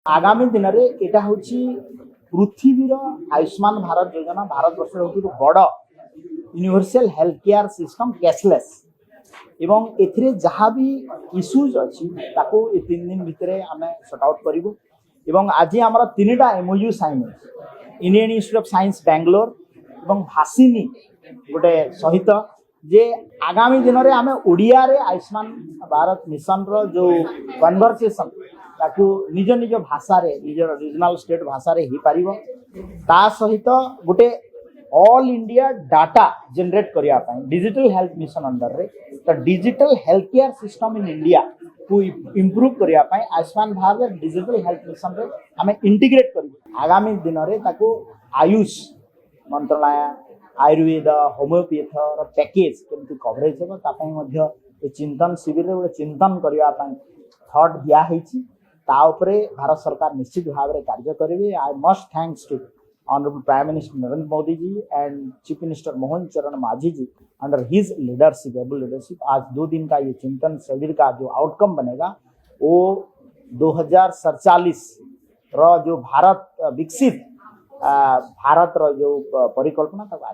आगामी दिन में यहाँ हूँ पृथ्वीर आयुष्मान भारत योजना भारत वर्ष बड़ universal health care system cashless एवं एथिरे जहाँ भी इश्यूज अच्छी ताको 3 दिन भितर आम सॉर्ट आउट करूँ एवं आज आम 3टा MOU sign Indian Institute of Science Bangalore एवं भासिनी गोटे सहित जे आगामी दिन में आम ओडिया रे आयुष्मान भारत मिशन रो जो कन्वर्सेशन ताकू निज निज भाषा रे निज रीजनल स्टेट भाषा रे ही पारिबो ता सहित गोटे ऑल इंडिया डाटा जनरेट करिया पाए डिजिटल हेल्थ मिशन अंडर रे तो digital health care system in India को इम्प्रूव करिया पाए Ayushman Bharat digital health mission रे हमें इंटीग्रेट करिबो आगामी दिन रे ताकू आयुष मंत्रालय आयुर्वेद होमियोपैथ पैकेज केमती कवरेज हो तापाई मध्य चिंतन शिविर रे चिंतन करिया पाए थॉट दिया हेछि ता उपरे भारत सरकार निश्चित भाव में कार्य करेंगे। I must thanks to honourable prime minister Narendra Modi ji and chief minister Mohan Charan Majhi ji under his leadership able leadership आज 2 दिन का ये चिंतन शिविर का जो आउटकम बनेगा वो 2047 रो जो भारत विकसित भारत रो जो परिकल्पना तक